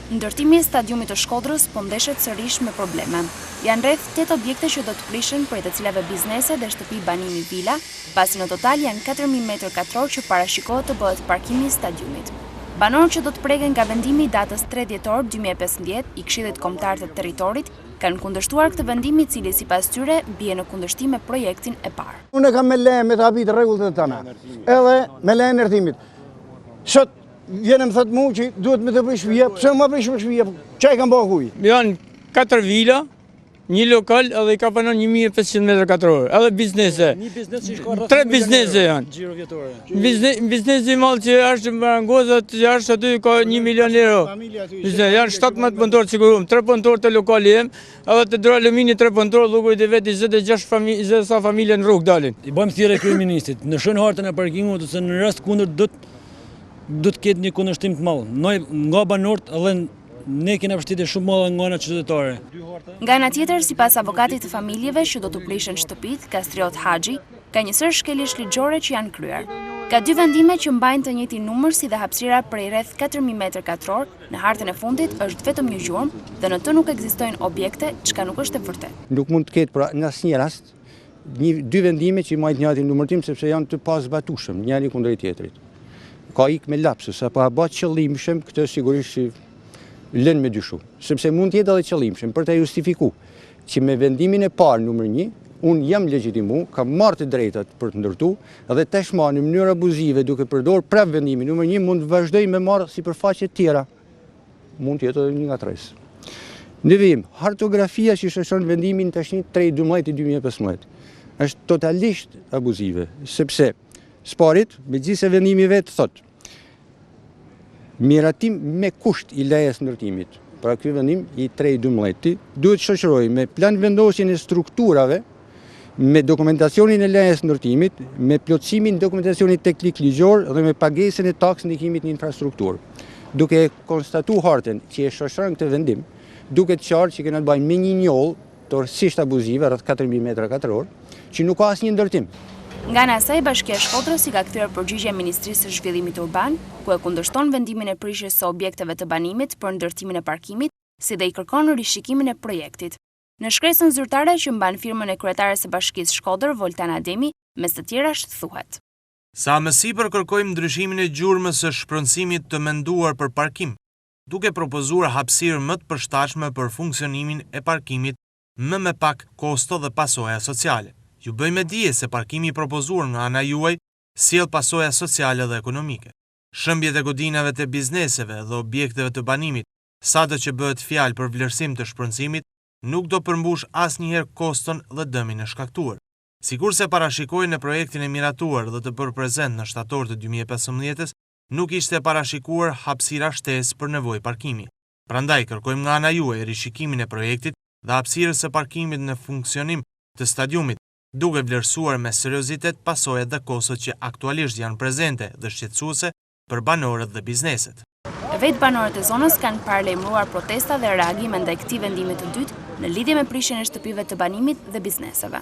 Ndërtimi i stadiumit të Shkodrës po ndeshet sërish me probleme. Janë rreth 8 objekte që do të prishen, prej të cilave biznese dhe shtëpi banimi vila, pasi në total janë 4.000 m2 që parashikohet të bëhet parkimi i stadiumit. Banorët që do të preken nga vendimi i datës 3 dhjetor 2015 i Këshillit Kombëtar të Territorit kanë kundërshtuar këtë vendim, i cili sipas tyre bie në kundërshtim me projektin e parë. Unë kam me leje me të habit rregullat e tona, edhe me leje ndërtimit. Sot vjenë më thëtë mu që duhet me të prish shtëpia, pse më prish shtëpia, çaj kam bëhu kuj? Janë 4 vila, një lokal edhe i ka pranon 1500 m2, edhe biznese. Një biznes që shko rreth 3 biznese janë. Xhiro vjetore. Biznesi i madh që është Marangozat, që është aty ka 1 milion euro. Janë 17 punëtorë sigurum, 3 punëtorë të lokali jem, edhe të Dro Alumini 3 punëtorë, llogojt e vet 26 familje në rrugë dalin. I bëjmë thirrje kryeministit, në shën hartën e parkimit ose në rast kundër do të ketë një kundërshtim të madh. Noi nga banorët edhe ne kena përshtytje shumë madhe nga ana qytetare. Nga ana tjetër, sipas avokatit të familjeve që do të prishen shtëpitë, Kastriot Haxhi, ka një sër shkeljesh ligjore që janë kryer. Ka 2 vendime që mbajnë të njëjtin numër, si dhe hapësira prej rreth 4.000 m2, në hartën e fundit është vetëm një gjurmë dhe në të nuk ekzistojnë objekte, çka nuk është e vërtetë. Nuk mund të ketë pra në asnjë rast 2 vendime që mbajnë të njëjtin numërtim, sepse janë të pasbatueshëm njëri kundër tjetrit. Ka ik me lapsus, apo a bëhet qëllimshëm, këtë sigurisht që lën me dyshu, sepse mund të jetë edhe qëllimshëm për të justifikuar që me vendimin e parë numër 1, unë jam legjitimu, kam marrë të drejtat për të ndërtu, edhe tashmë në mënyrë abuzive duke përdorur prap vendimin numër 1 mund të vazhdoj me marrë sipërfaqe të tjera. Mund të jetë edhe një ngatresë. Në vim, hartografia që shëshon vendimin tashmë 3/12/2015 është totalisht abuzive, sepse sparit, megjithëse vendimi vet thotë miratim me kusht i lejes ndërtimit. Pra ky vendim i 3/12 duhet shoqërojë me plan vendosjen e strukturave, me dokumentacionin e lejes ndërtimit, me plotësimin e dokumentacionit teknik ligjor dhe me pagesën e taksës ndikimit në infrastrukturë. Duke konstatuar hartën që e shoqëron këtë vendim, duket qartë që kena të bëjmë me një njollë tërësisht abuzive rreth 4.000 m2, që nuk ka asnjë ndërtim. Nga ana e saj, Bashkia e Shkodrës i ka kthyer përgjigje Ministrisë së Zhvillimit Urban, ku e kundërshton vendimin e prishjes së objekteve të banimit për ndërtimin e parkimit, si dhe i kërkon rishikimin e projektit. Në shkresën zyrtare që mban firmën e kryetares së Bashkisë Shkodër, Voltana Ademi, mes të tjerash thuhet: Sa më sipër kërkojmë ndryshimin e gjurmës së shpronësimit të menduar për parkim, duke propozuar hapësirë më të përshtatshme për funksionimin e parkimit me pak kosto dhe pasoja sociale. Ju bëjmë dije se parkimi i propozuar nga ana juaj sjell pasoja sociale dhe ekonomike. Shëmbjet e godinave të bizneseve dhe objekteve të banimit, sado që bëhet fjalë për vlerësim të shpronësimit, nuk do përmbush asnjëherë koston dhe dëmin e shkaktuar. Sikurse parashikohej në projektin e miratuar dhe të bërë prezent në shtator të 2015-s, nuk ishte parashikuar hapësira shtesë për nevojë parkimi. Prandaj kërkojmë nga ana juaj rishikimin e projektit dhe hapësirës së parkimit në funksionim të stadiumit, duke vlerësuar me seriozitet pasojat dhe kostot që aktualisht janë prezente dhe shqetësuese për banorët dhe bizneset. Vetë banorët e zonës kanë paralajmëruar protesta dhe reagime ndaj këtij vendimi të dytë në lidhje me prishjen e shtëpive të banimit dhe bizneseve.